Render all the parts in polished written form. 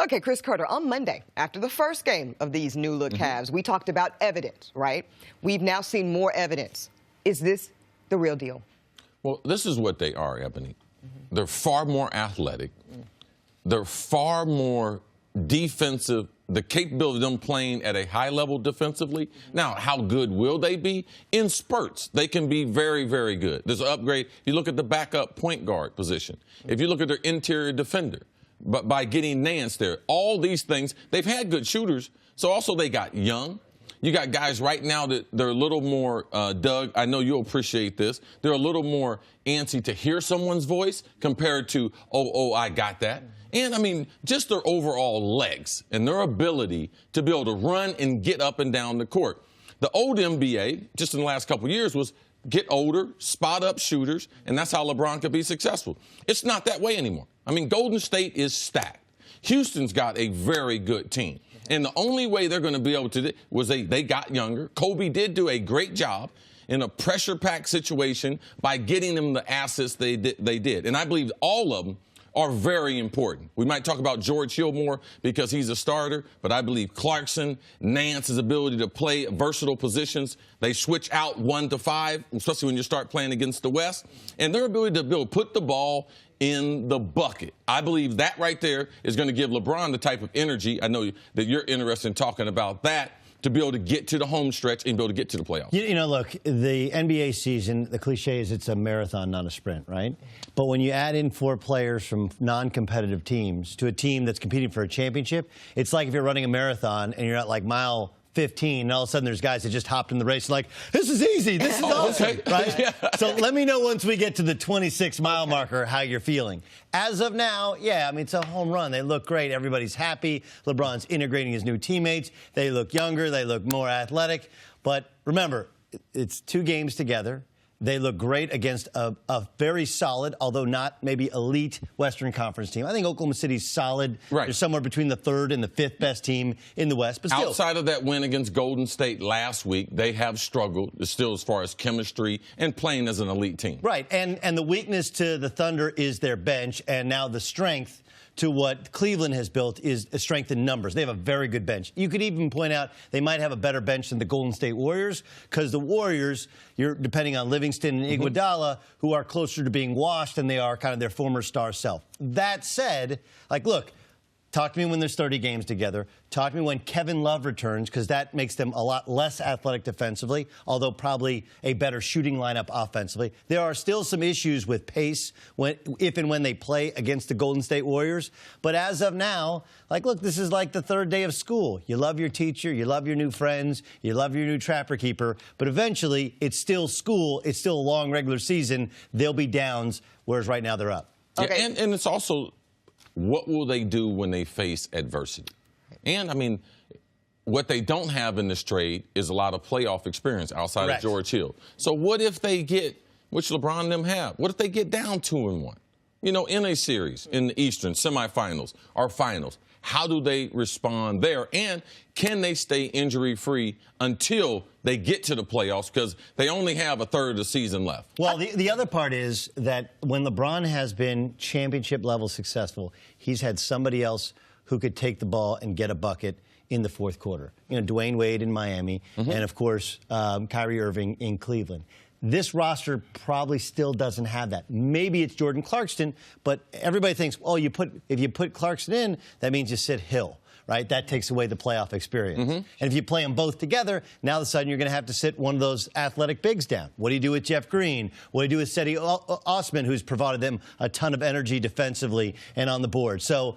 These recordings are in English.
Okay, Cris Carter, on Monday, after the first game of these new-look Cavs, we talked about evidence, right? We've now seen more evidence. Is this the real deal? Well, this is what they are, Eboni. They're far more athletic. They're far more defensive, the capability of them playing at a high level defensively. Now, how good will they be? In spurts, they can be very, very good. There's an upgrade. You look at the backup point guard position. If you look at their interior defender, but by getting Nance there, all these things, they've had good shooters. So also they got young. You got guys right now that they're a little more, Doug, I know you'll appreciate this, they're a little more antsy to hear someone's voice compared to, oh, I got that. And, I mean, just their overall legs and their ability to be able to run and get up and down the court. The old NBA, just in the last couple of years, was get older, spot up shooters, and that's how LeBron could be successful. It's not that way anymore. I mean, Golden State is stacked. Houston's got a very good team. And the only way they're going to be able to was they got younger. Kobe did do a great job in a pressure-packed situation by getting them the assets they did. And I believe all of them are very important. We might talk about George Hill more because he's a starter, but I believe Clarkson, Nance's ability to play versatile positions, they switch out 1 to 5, especially when you start playing against the West, and their ability to put the ball in the bucket. I believe that right there is going to give LeBron the type of energy, I know that you're interested in talking about that, to be able to get to the home stretch and be able to get to the playoffs. You know, look, the NBA season, the cliche is it's a marathon, not a sprint, right? But when you add in 4 players from non-competitive teams to a team that's competing for a championship, it's like if you're running a marathon and you're at like mile 15, and all of a sudden there's guys that just hopped in the race like, this is easy, this is awesome, okay. Right? Yeah. So let me know once we get to the 26-mile marker how you're feeling. As of now, yeah, I mean, it's a home run. They look great. Everybody's happy. LeBron's integrating his new teammates. They look younger. They look more athletic. But remember, it's 2 games together. They look great against a very solid, although not maybe elite, Western Conference team. I think Oklahoma City's solid. Right. They're somewhere between the 3rd and the 5th best team in the West. But still, outside of that win against Golden State last week, they have struggled still as far as chemistry and playing as an elite team. Right, and the weakness to the Thunder is their bench, and now the strength to what Cleveland has built is a strength in numbers. They have a very good bench. You could even point out they might have a better bench than the Golden State Warriors, because the Warriors, you're depending on Livingston and Iguodala, who are closer to being washed than they are kind of their former star self. That said, like, look, talk to me when there's 30 games together. Talk to me when Kevin Love returns, because that makes them a lot less athletic defensively, although probably a better shooting lineup offensively. There are still some issues with pace if and when they play against the Golden State Warriors. But as of now, like, look, this is like the 3rd day of school. You love your teacher, you love your new friends, you love your new trapper keeper, but eventually it's still school, it's still a long regular season. There'll be downs, whereas right now they're up. Okay. Yeah, and it's also, what will they do when they face adversity? And, I mean, what they don't have in this trade is a lot of playoff experience outside Correct. of George Hill. So what if they get, which LeBron and them have, what if they get down 2-1? You know, in a series, in the Eastern semifinals or finals, how do they respond there? And can they stay injury-free until they get to the playoffs, because they only have a 1/3 of the season left? Well, the other part is that when LeBron has been championship-level successful, he's had somebody else who could take the ball and get a bucket in the 4th quarter. You know, Dwayne Wade in Miami, and, of course, Kyrie Irving in Cleveland. This roster probably still doesn't have that. Maybe it's Jordan Clarkson, but everybody thinks, oh, if you put Clarkson in, that means you sit Hill, right? That takes away the playoff experience. And if you play them both together, now all of a sudden you're going to have to sit one of those athletic bigs down. What do you do with Jeff Green? What do you do with Seti Osman, who's provided them a ton of energy defensively and on the board? So,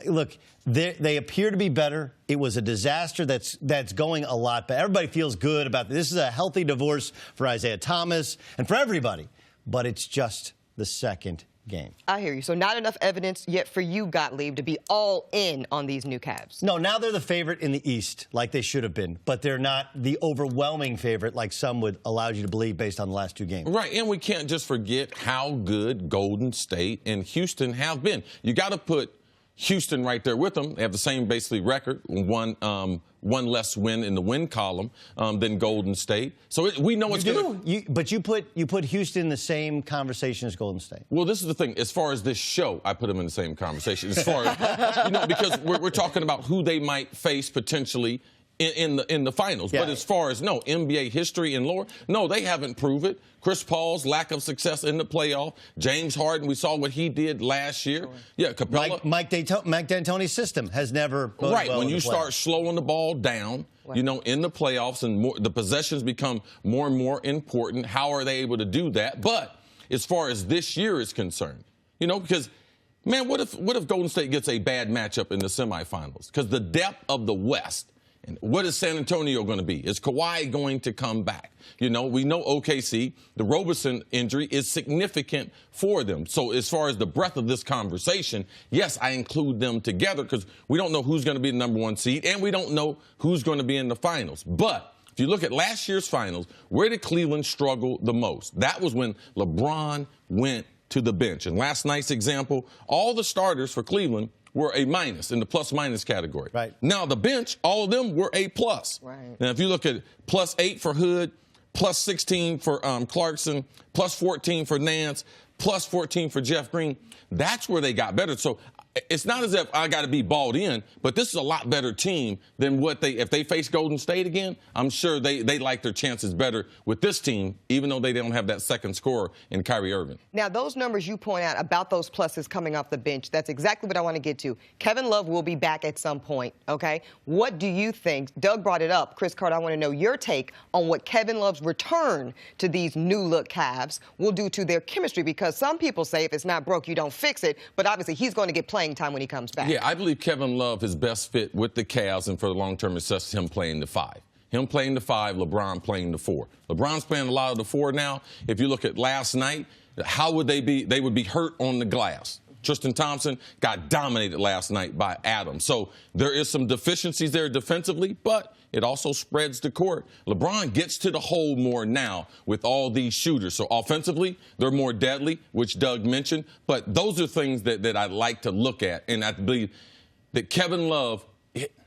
look, they appear to be better. It was a disaster that's going a lot, but everybody feels good about this. This is a healthy divorce for Isaiah Thomas and for everybody, but it's just the 2nd game. I hear you. So not enough evidence yet for you, Gottlieb, to be all in on these new Cavs. No, now they're the favorite in the East, like they should have been, but they're not the overwhelming favorite like some would allow you to believe based on the last 2 games. Right, and we can't just forget how good Golden State and Houston have been. You got to put Houston right there with them. They have the same basically record, one less win in the win column than Golden State. So we know it's going to. But you put Houston in the same conversation as Golden State. Well, this is the thing. As far as this show, I put them in the same conversation. As far as because we're talking about who they might face potentially in the finals. Yeah. But as far as NBA history and lore, no, they haven't proved it. Chris Paul's lack of success in the playoff. James Harden, we saw what he did last year. Yeah, Capella. Mike D'Antoni's system has never right. Well when you start slowing the ball down, right, in the playoffs, and the possessions become more and more important. How are they able to do that? But as far as this year is concerned, because man, what if Golden State gets a bad matchup in the semifinals? Because the depth of the West. And what is San Antonio going to be? Is Kawhi going to come back? We know OKC, the Roberson injury is significant for them. So as far as the breadth of this conversation, yes, I include them together because we don't know who's going to be the number 1 seed, and we don't know who's going to be in the finals. But if you look at last year's finals, where did Cleveland struggle the most? That was when LeBron went to the bench. And last night's example, all the starters for Cleveland were a minus in the plus-minus category. Right. Now, the bench, all of them were a plus. Right. Now, if you look at +8 for Hood, +16 for Clarkson, +14 for Nance, +14 for Jeff Green, that's where they got better. So it's not as if I got to be balled in, but this is a lot better team than if they face Golden State again, I'm sure they like their chances better with this team, even though they don't have that second scorer in Kyrie Irving. Now, those numbers you point out about those pluses coming off the bench, that's exactly what I want to get to. Kevin Love will be back at some point, okay? What do you think? Doug brought it up. Cris Carter, I want to know your take on what Kevin Love's return to these new-look Cavs will do to their chemistry, because some people say if it's not broke, you don't fix it, but obviously he's going to get playing time when he comes back. Yeah, I believe Kevin Love is best fit with the Cavs, and for the long-term success, him playing the 5. Him playing the 5, LeBron playing the 4. LeBron's playing a lot of the 4 now. If you look at last night, how would they be? They would be hurt on the glass. Tristan Thompson got dominated last night by Adams. So there is some deficiencies there defensively, but it also spreads the court. LeBron gets to the hole more now with all these shooters. So offensively, they're more deadly, which Doug mentioned. But those are things that I like to look at. And I believe that Kevin Love,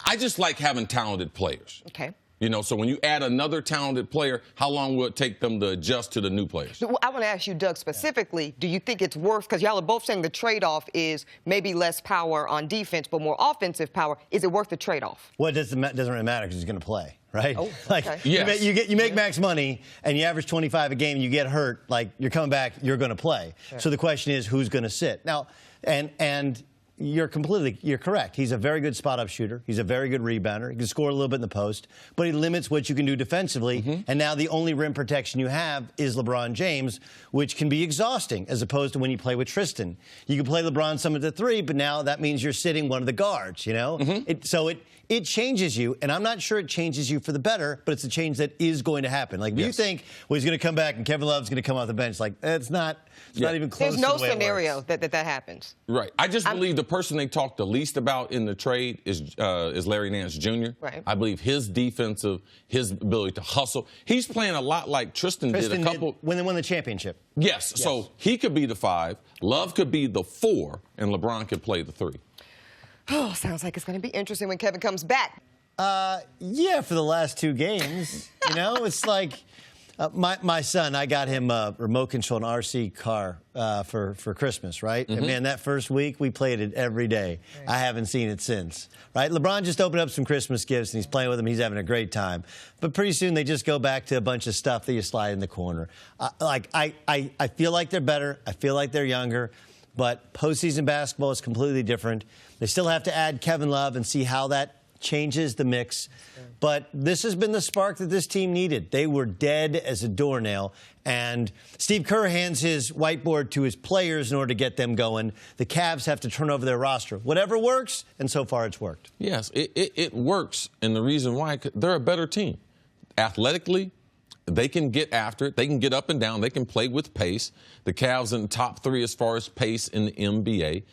I just like having talented players. Okay. So when you add another talented player, how long will it take them to adjust to the new players? I want to ask you, Doug, specifically, do you think it's worth, because y'all are both saying the trade-off is maybe less power on defense but more offensive power. Is it worth the trade-off? Well, it doesn't really matter because he's going to play, right? Oh, okay. Yes. You make max money and you average 25 a game, you get hurt, you're coming back, you're going to play. Sure. So the question is, who's going to sit? Now, and you're correct. He's a very good spot-up shooter. He's a very good rebounder. He can score a little bit in the post, but he limits what you can do defensively. Mm-hmm. And now the only rim protection you have is LeBron James, which can be exhausting as opposed to when you play with Tristan. You can play LeBron some at the 3, but now that means you're sitting one of the guards, Mm-hmm. It changes you, and I'm not sure it changes you for the better, but it's a change that is going to happen. You think, well, he's going to come back and Kevin Love's going to come off the bench. It's not even close to the way it works. There's no scenario that happens. Right. I just believe the person they talked the least about in the trade is Larry Nance Jr. Right. I believe his ability to hustle. He's playing a lot like Tristan did a couple. When they won the championship. Yes. So he could be the 5, Love could be the 4, and LeBron could play the 3. Oh, sounds like it's going to be interesting when Kevin comes back. Yeah, for the last 2 games. It's like my son, I got him a remote control and RC car for Christmas, right? Mm-hmm. And, man, that first week, we played it every day. Right. I haven't seen it since, right? LeBron just opened up some Christmas gifts, and he's playing with them. He's having a great time. But pretty soon, they just go back to a bunch of stuff that you slide in the corner. I feel like they're better. I feel like they're younger. But postseason basketball is completely different. They still have to add Kevin Love and see how that changes the mix. But this has been the spark that this team needed. They were dead as a doornail. And Steve Kerr hands his whiteboard to his players in order to get them going. The Cavs have to turn over their roster. Whatever works, and so far it's worked. Yes, it works. And the reason why, they're a better team. Athletically, they can get after it. They can get up and down. They can play with pace. The Cavs in the top 3 as far as pace in the NBA.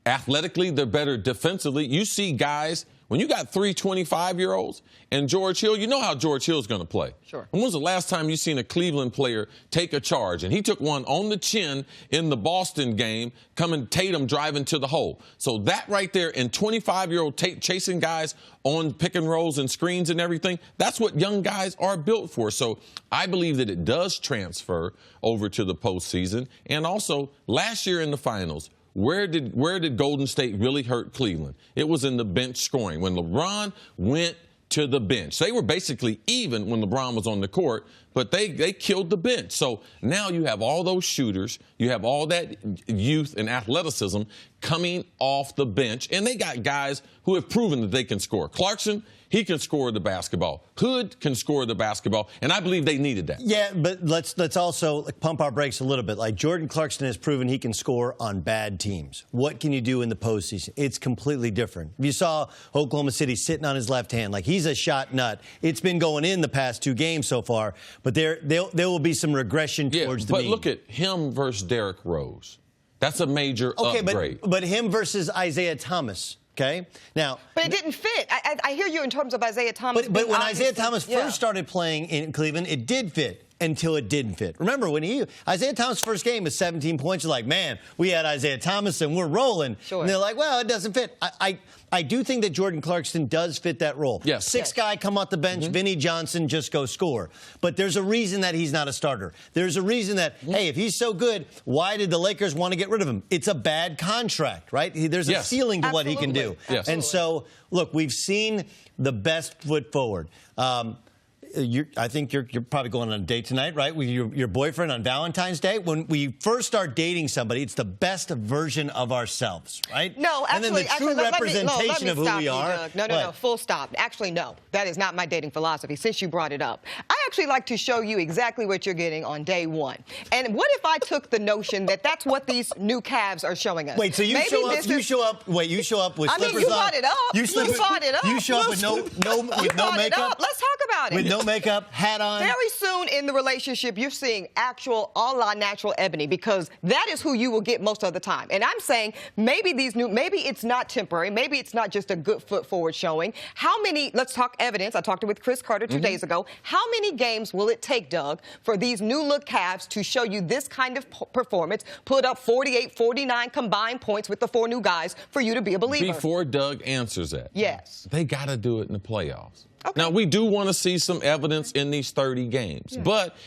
Athletically, they're better defensively. You see guys when you got 3 25-year-olds and George Hill, you know how George Hill's going to play. Sure. When was the last time you seen a Cleveland player take a charge? And he took one on the chin in the Boston game, coming Tatum driving to the hole. So that right there, and 25-year-old chasing guys on pick and rolls and screens and everything, that's what young guys are built for. So I believe that it does transfer over to the postseason. And also, last year in the finals, where did Golden State really hurt Cleveland? It was in the bench scoring. When LeBron went to the bench, they were basically even when LeBron was on the court, but they killed the bench. So now you have all those shooters, you have all that youth and athleticism coming off the bench, and they got guys who have proven that they can score. Clarkson, he can score the basketball. Hood can score the basketball, and I believe they needed that. Yeah, but let's also pump our brakes a little bit. Like, Jordan Clarkson has proven he can score on bad teams. What can you do in the postseason? It's completely different. If you saw Oklahoma City sitting on his left hand, like, he's a shot nut. It's been going in the past 2 games so far, but there will be some regression towards the mean. But look at him versus Derrick Rose. That's a major upgrade. But him versus Isaiah Thomas. Okay. Now, but it didn't fit. I hear you in terms of Isaiah Thomas. But when Isaiah Thomas first started playing in Cleveland, it did fit until it didn't fit. Remember, when Isaiah Thomas' first game is 17 points, you're like, man, we had Isaiah Thomas and we're rolling. Sure. And they're like, well, it doesn't fit. I do think that Jordan Clarkson does fit that role. Yes. Sixth guy come off the bench, Vinnie Johnson, just go score. But there's a reason that he's not a starter. There's a reason that, hey, if he's so good, why did the Lakers want to get rid of him? It's a bad contract, right? There's a ceiling to what he can do. Yes. And so, look, we've seen the best foot forward. I think you're probably going on a date tonight, right, with your boyfriend on Valentine's Day. When we first start dating somebody, it's the best version of ourselves, right? No, actually, and then the true representation of who we are. No, full stop. Actually, no. That is not my dating philosophy, since you brought it up. I actually like to show you exactly what you're getting on day one. And what if I took the notion that that's what these new Cavs are showing us? Wait, so you show up with slippers on? You brought it up. You brought it up. You show up with no makeup? Let's talk about it. With no makeup, hat on. Very soon in the relationship, you're seeing actual, all natural Ebony, because that is who you will get most of the time. And I'm saying maybe it's not temporary. Maybe it's not just a good foot forward showing. How many, let's talk evidence. I talked with Cris Carter 2 days ago. How many games will it take, Doug, for these new look Cavs to show you this kind of performance, put up 48, 49 combined points with the 4 new guys for you to be a believer? Before Doug answers that, yes, they got to do it in the playoffs. Okay. Now, we do want to see some evidence in these 30 games, but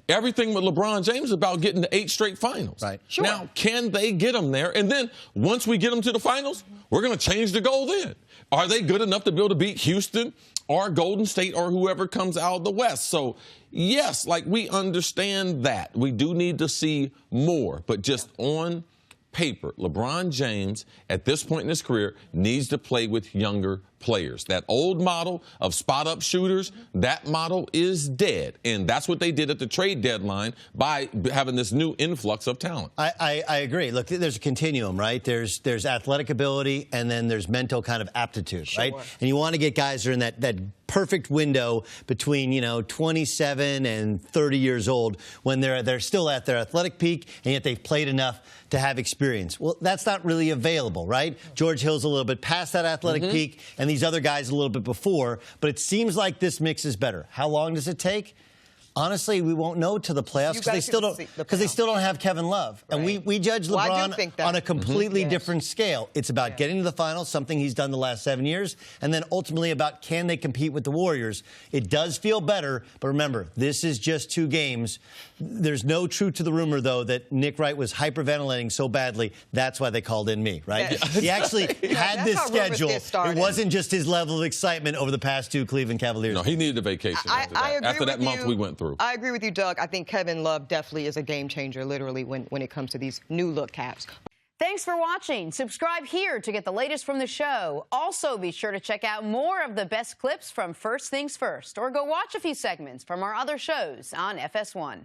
everything with LeBron James is about getting to 8 straight finals. Right. Sure. Now, can they get them there? And then once we get them to the finals, we're going to change the goal then. Are they good enough to be able to beat Houston or Golden State or whoever comes out of the West? So, yes, like, we understand that. We do need to see more, but just on paper, LeBron James, at this point in his career, needs to play with younger players. That old model of spot-up shooters, that model is dead. And that's what they did at the trade deadline by having this new influx of talent. I agree. Look, there's a continuum, right? There's athletic ability, and then there's mental kind of aptitude, right? And you want to get guys that are in that perfect window between, 27 and 30 years old, when they're still at their athletic peak, and yet they've played enough to have experience. Well, that's not really available, right? George Hill's a little bit past that athletic peak, and these other guys a little bit before, but it seems like this mix is better. How long does it take? Honestly, we won't know till the playoffs because they still don't have Kevin Love. Right. And we judge LeBron on a completely different scale. It's about getting to the finals, something he's done the last 7 years, and then ultimately about can they compete with the Warriors. It does feel better, but remember, this is just 2 games. There's no truth to the rumor, though, that Nick Wright was hyperventilating so badly. That's why they called in me, right? Yes. He actually had this schedule. It wasn't just his level of excitement over the past 2 Cleveland Cavaliers. No, he needed a vacation after that month we went through. I agree with you, Doug. I think Kevin Love definitely is a game changer, literally, when it comes to these new look Cavs. Thanks for watching. Subscribe here to get the latest from the show. Also, be sure to check out more of the best clips from First Things First, or go watch a few segments from our other shows on FS1.